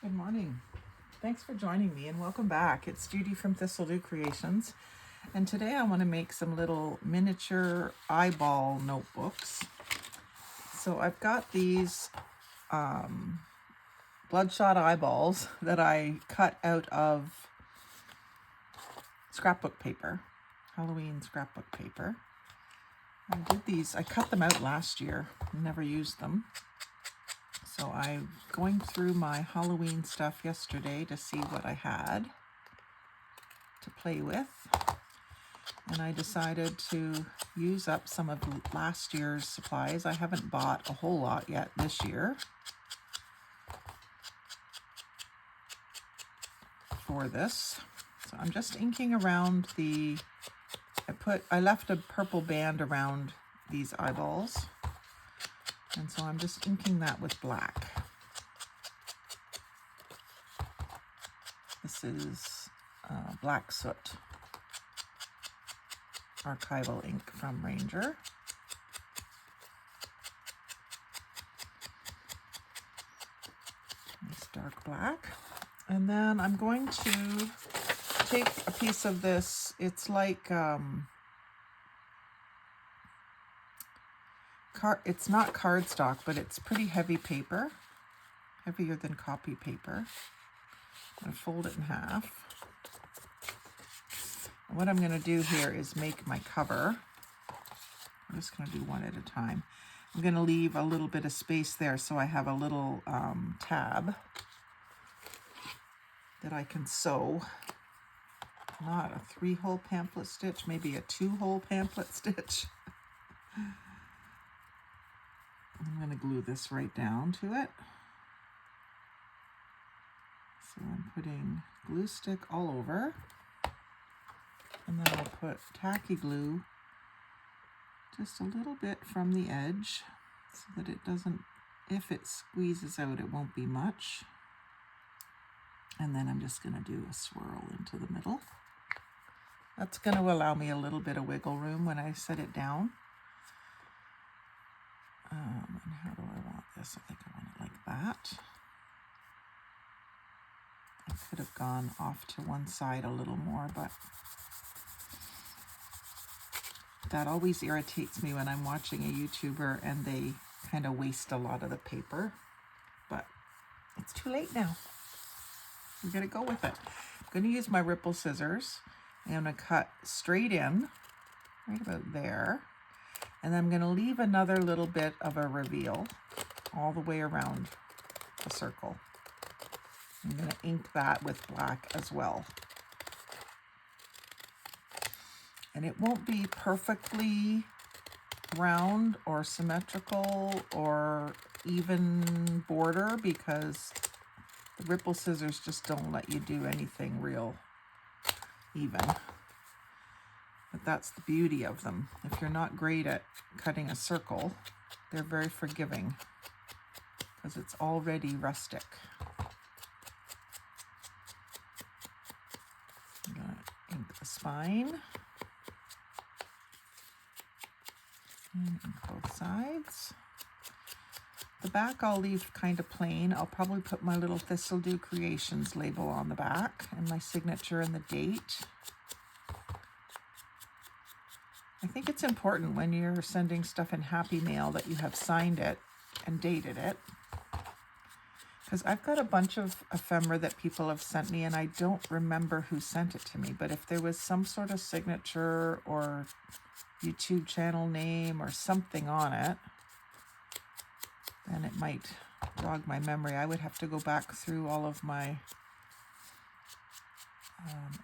Good morning. Thanks for joining me and welcome back. It's Judy from Thistledew Creations, and today I want to make some little miniature eyeball notebooks. So I've got these bloodshot eyeballs that I cut out of scrapbook paper, Halloween scrapbook paper. I cut them out last year, never used them. So I'm going through my Halloween stuff yesterday to see what I had to play with. And I decided to use up some of last year's supplies. I haven't bought a whole lot yet this year for this. So I'm just inking around I left a purple band around these eyeballs. And so I'm just inking that with black. This is Black Soot archival ink from Ranger. This dark black. And then I'm going to take a piece of this. It's like it's not cardstock, but it's pretty heavy paper, heavier than copy paper. I'm going to fold it in half. And what I'm going to do here is make my cover. I'm just going to do one at a time. I'm going to leave a little bit of space there so I have a little tab that I can sew. Not a 3-hole pamphlet stitch, maybe a 2-hole pamphlet stitch. I'm going to glue this right down to it. So I'm putting glue stick all over, and then I'll put tacky glue just a little bit from the edge so that it doesn't, if it squeezes out, it won't be much. And then I'm just going to do a swirl into the middle. That's going to allow me a little bit of wiggle room when I set it down. And how do I want this? I think I want it like that. I could have gone off to one side a little more, but that always irritates me when I'm watching a YouTuber and they kind of waste a lot of the paper. But it's too late now. I'm going to go with it. I'm going to use my ripple scissors. I'm going to cut straight in, right about there. And then I'm going to leave another little bit of a reveal all the way around the circle. I'm going to ink that with black as well. And it won't be perfectly round or symmetrical or even border because the ripple scissors just don't let you do anything real even. But that's the beauty of them. If you're not great at cutting a circle, they're very forgiving because it's already rustic. I'm going to ink the spine and ink both sides. The back I'll leave kind of plain. I'll probably put my little Thistledew Creations label on the back and my signature and the date. I think it's important when you're sending stuff in Happy Mail that you have signed it and dated it. Because I've got a bunch of ephemera that people have sent me and I don't remember who sent it to me. But if there was some sort of signature or YouTube channel name or something on it, then it might jog my memory. I would have to go back through all of my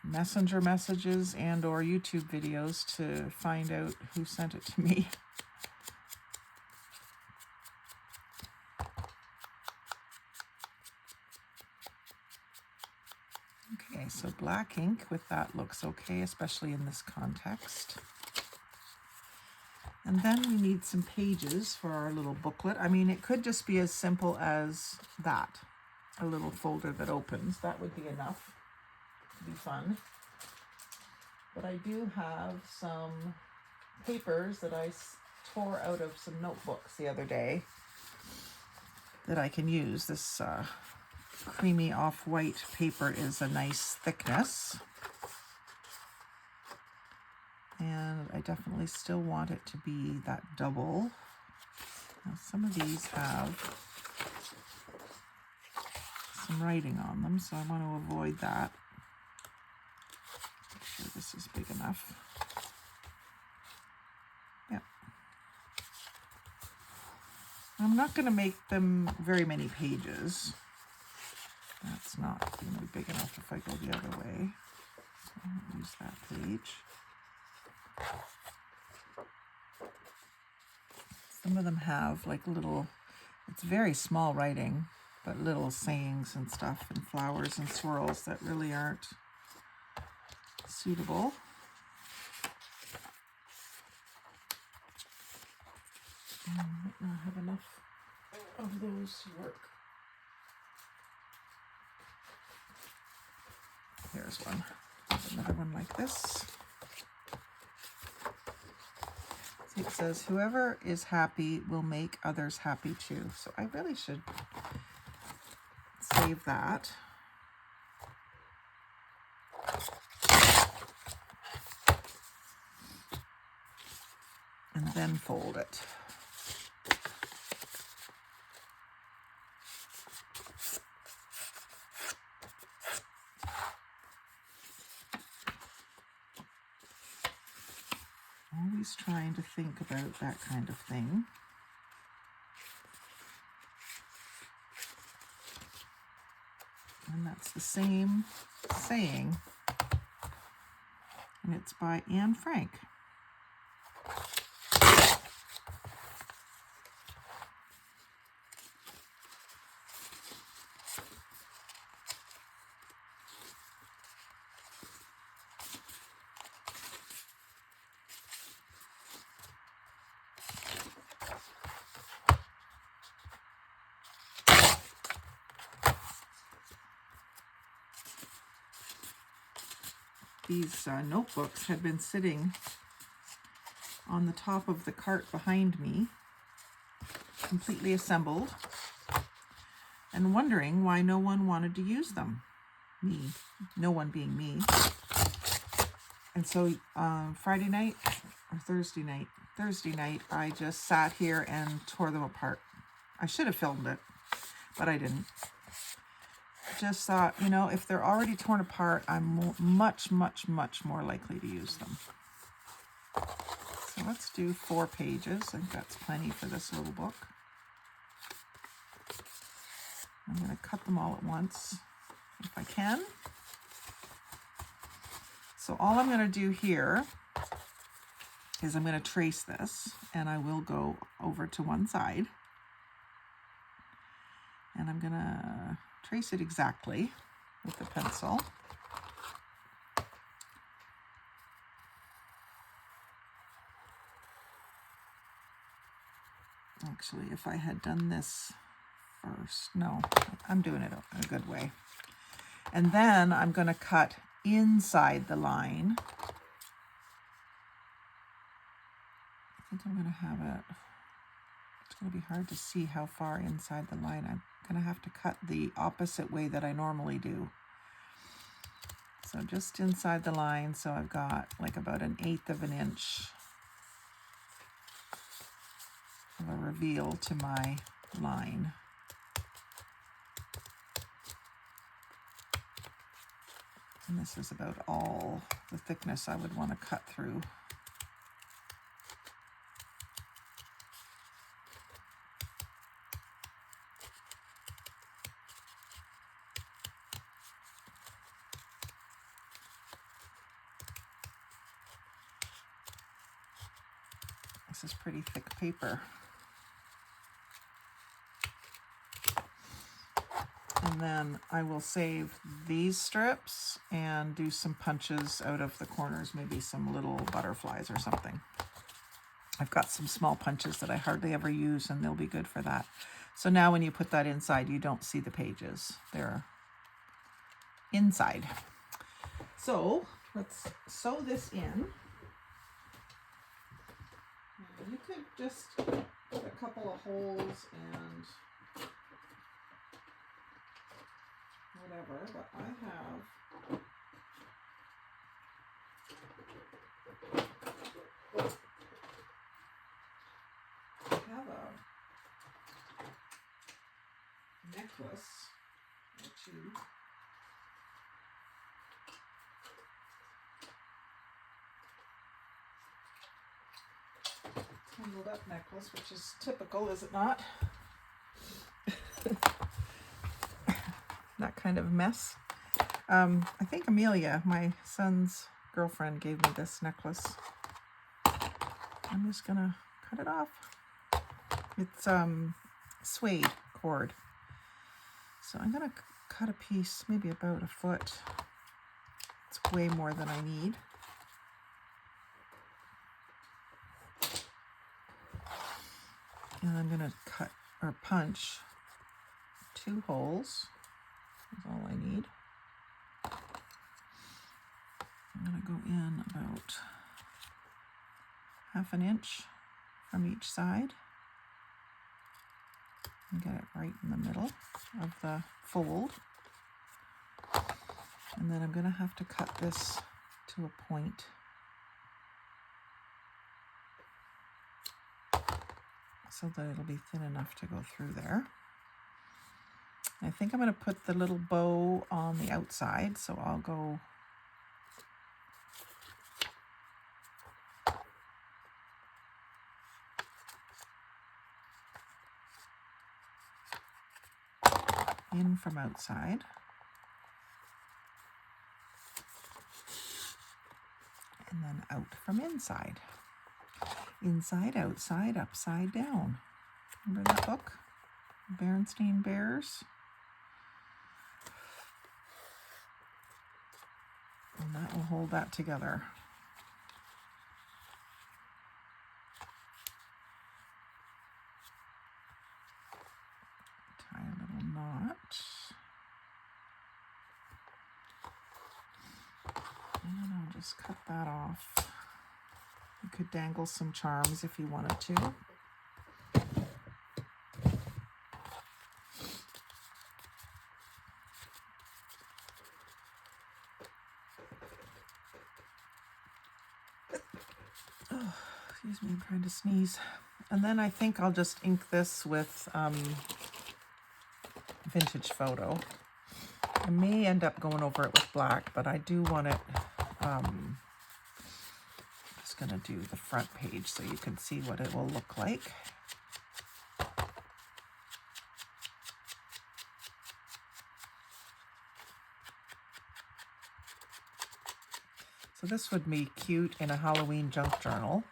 messenger messages and or YouTube videos to find out who sent it to me. Okay, so black ink with that looks okay, especially in this context. And then we need some pages for our little booklet. I mean, it could just be as simple as that, a little folder that opens. That would be enough. Be fun. But I do have some papers that I tore out of some notebooks the other day that I can use. This creamy off-white paper is a nice thickness. And I definitely still want it to be that double. Now, some of these have some writing on them, so I want to avoid that. Make sure this is big enough. Yep. I'm not going to make them very many pages. That's not going to be big enough if I go the other way. So I'll use that page. Some of them have like little, it's very small writing, but little sayings and stuff and flowers and swirls that really aren't suitable. I might not have enough of those to work. Here's one. There's another one like this. It says, whoever is happy will make others happy too. So I really should save that. And then fold it. Always trying to think about that kind of thing. And that's the same saying. And it's by Anne Frank. These notebooks had been sitting on the top of the cart behind me, completely assembled, and wondering why no one wanted to use them. Me, no one being me. And so Friday night or Thursday night, I just sat here and tore them apart. I should have filmed it, but I didn't. Just thought, you know, if they're already torn apart, I'm much more likely to use them. So let's do 4 pages. I think that's plenty for this little book. I'm going to cut them all at once if I can. So all I'm going to do here is I'm going to trace this, and I will go over to one side. And I'm going to trace it exactly with the pencil. Actually, if I had done this first, no, I'm doing it a good way. And then I'm going to cut inside the line. I think I'm going to have it, it's going to be hard to see how far inside the line. I'm going to have to cut the opposite way that I normally do. So just inside the line, so I've got like about 1/8 of an inch of a reveal to my line. And this is about all the thickness I would want to cut through. This is pretty thick paper. And then I will save these strips and do some punches out of the corners, maybe some little butterflies or something. I've got some small punches that I hardly ever use, and they'll be good for that. So now when you put that inside, you don't see the pages. They're inside. So let's sew this in. You could just put a couple of holes and whatever, but I have a necklace or two. Tangled up necklace, which is typical, is it not? That kind of mess. I think Amelia, my son's girlfriend, gave me this necklace. I'm just gonna cut it off. It's suede cord. So I'm gonna cut a piece, maybe about a foot. It's way more than I need. And I'm gonna cut or punch 2 holes. That's all I need. I'm gonna go in about 1/2 inch from each side and get it right in the middle of the fold. And then I'm gonna have to cut this to a point. So that it'll be thin enough to go through there. I think I'm going to put the little bow on the outside, so I'll go in from outside. And then out from inside. Inside, outside, upside down. Remember that book? Berenstain Bears? And that will hold that together. Tie a little knot. And I'll just cut that off. You could dangle some charms if you wanted to. Oh, excuse me, I'm trying to sneeze. And then I think I'll just ink this with vintage photo. I may end up going over it with black, but I do want it, just gonna do the front page so you can see what it will look like. So this would be cute in a Halloween junk journal.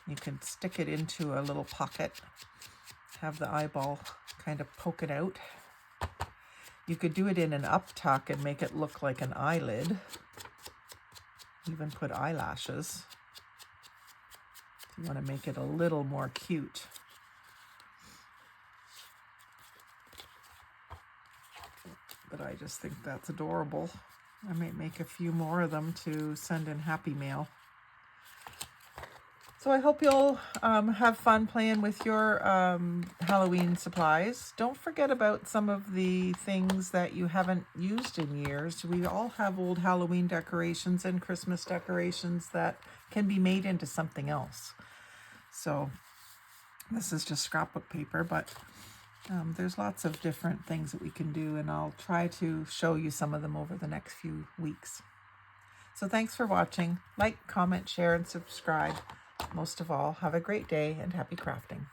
You can stick it into a little pocket, have the eyeball kind of poke it out. You could do it in an uptuck and make it look like an eyelid. Even put eyelashes. If you want to make it a little more cute. But I just think that's adorable. I might make a few more of them to send in Happy Mail. So I hope you'll have fun playing with your Halloween supplies. Don't forget about some of the things that you haven't used in years. We all have old Halloween decorations and Christmas decorations that can be made into something else. So this is just scrapbook paper, but there's lots of different things that we can do, and I'll try to show you some of them over the next few weeks. So thanks for watching. Like, comment, share, and subscribe. Most of all, have a great day and happy crafting.